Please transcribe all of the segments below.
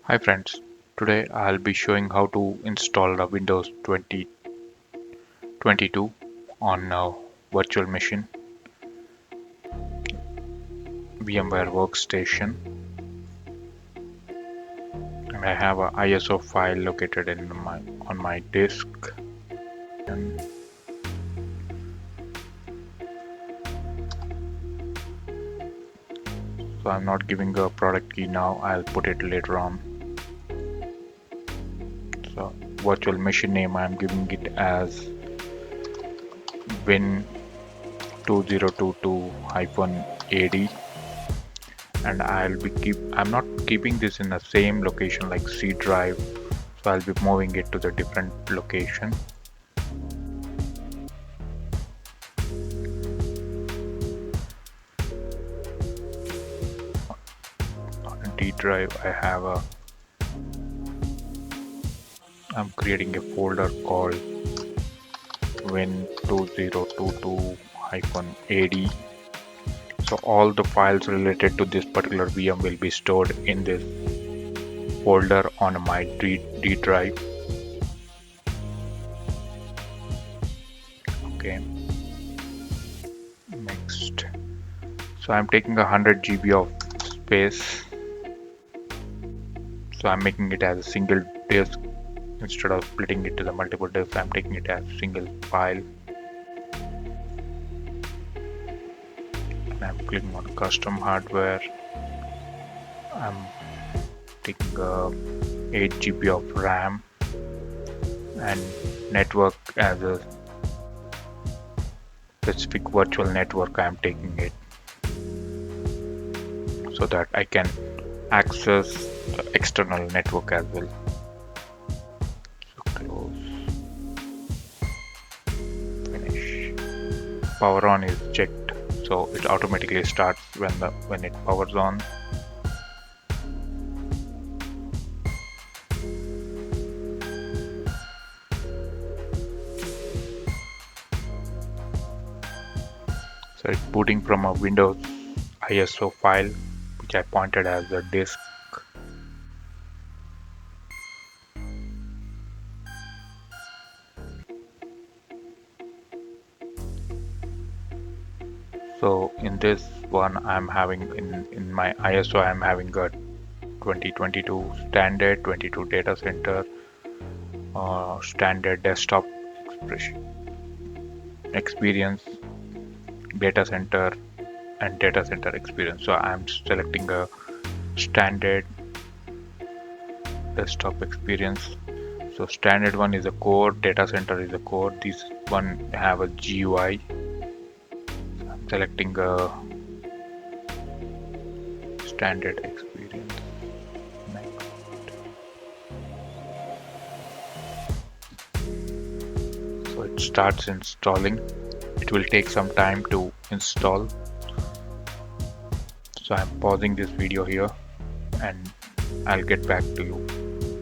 Hi friends, today I'll be showing how to install the Windows 2022 on a virtual machine, Vmware workstation. And I have a ISO file located on my disk. And so I'm not giving a product key now, I'll put it later on. So virtual machine name I'm giving it as Win 2022-AD. And I'm not keeping this in the same location like C drive, so I'll be moving it to the different location. On D drive I'm creating a folder called Win2022-AD. So all the files related to this particular VM will be stored in this folder on my D drive. Okay, next. So I'm taking 100 GB of space. So I'm making it as a single disk instead of splitting it to the multiple disks. I'm taking it as a single file. And I'm clicking on custom hardware. I'm taking 8 GB of RAM and network as a specific virtual network. I'm taking it so that I can access the external network as well. So close, finish. Power on is checked, so it automatically starts when it powers on. So it's booting from a Windows ISO file, which I pointed as a disk. So in this one, I'm having in my ISO, I'm having a 2022 standard, 22 data center, standard desktop experience, data center, and data center experience. So I'm selecting a standard desktop experience. So standard one is a core, data center is a core. This one have a GUI. I'm selecting a standard experience. Next. So it starts installing. It will take some time to install. So I'm pausing this video here and I'll get back to you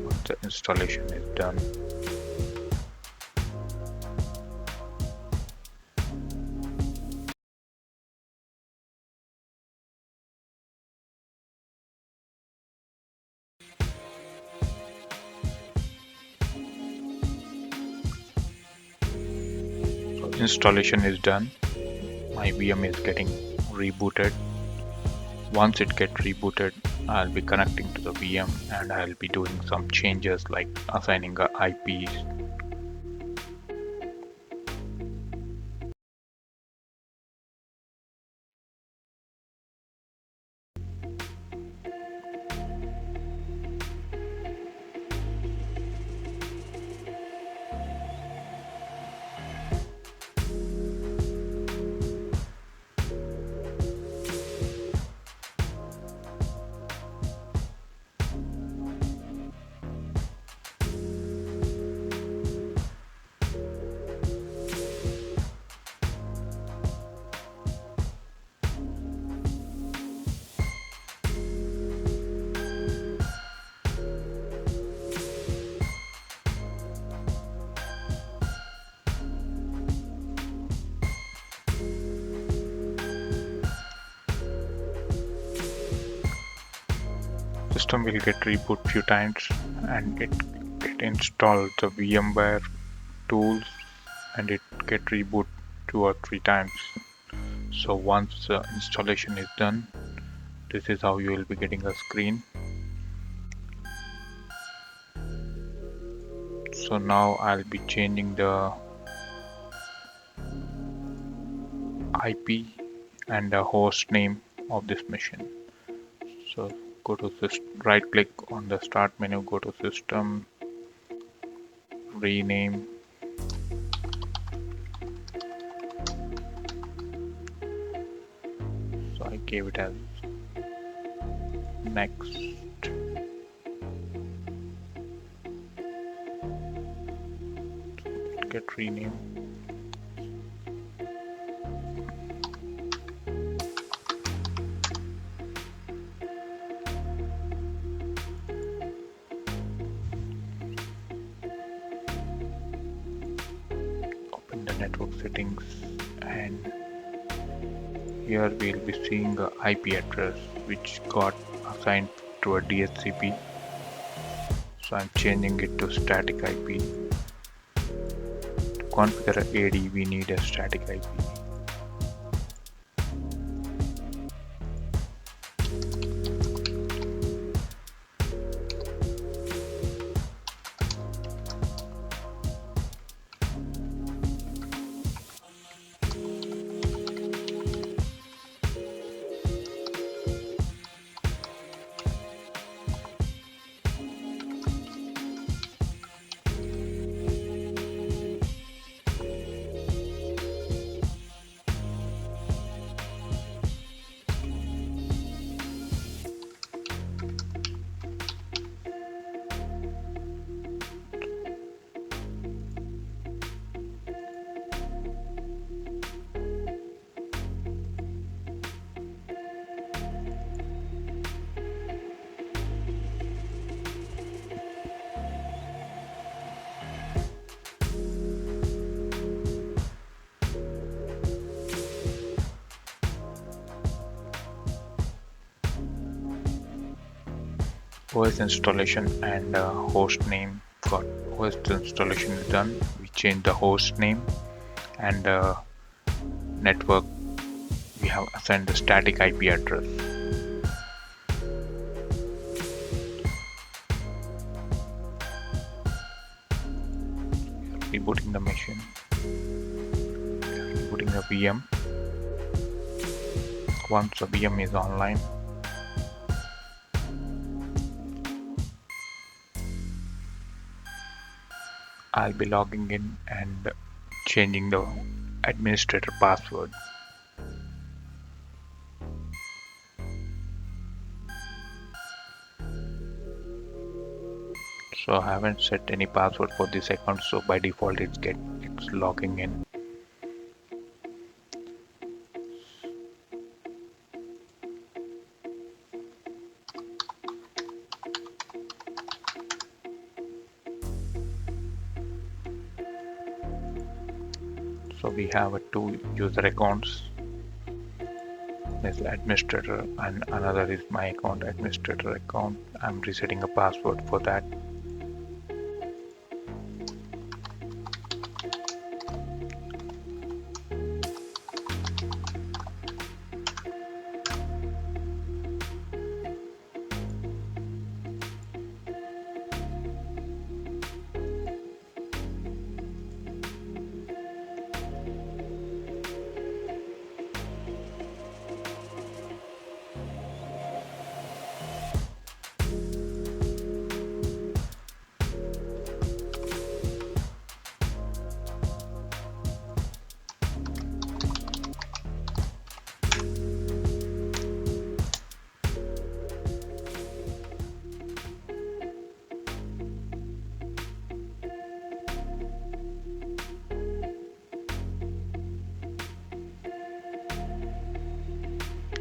once the installation is done. So installation is done. My VM is getting rebooted. Once it gets rebooted, I'll be connecting to the VM and I'll be doing some changes like assigning a IP. system will get reboot few times, and it installs the VMware tools, and it get reboot 2 or 3 times. So once the installation is done, this is how you will be getting a screen. So now I'll be changing the IP and the host name of this machine. So go to right click on the start menu, go to system, rename. So I gave it as next. Get rename. Open the network settings, and here we'll be seeing the IP address which got assigned to a DHCP. So I'm changing it to static IP. To configure a AD, we need a static IP. OS installation and host name got OS installation is done. We change the host name, and network we have assigned the static IP address. Rebooting the machine, rebooting the VM. Once the VM is online, I'll be logging in and changing the administrator password. So I haven't set any password for this account, so by default it's logging in. So we have two user accounts. There's administrator and another is my account, administrator account. I'm resetting a password for that.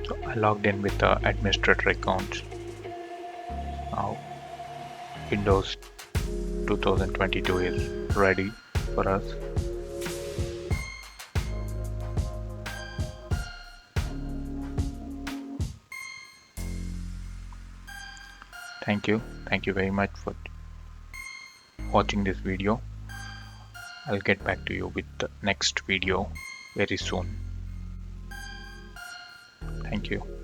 So I logged in with the administrator account. Now Windows 2022 is ready for us. Thank you very much for watching this video. I'll get back to you with the next video very soon. Thank you.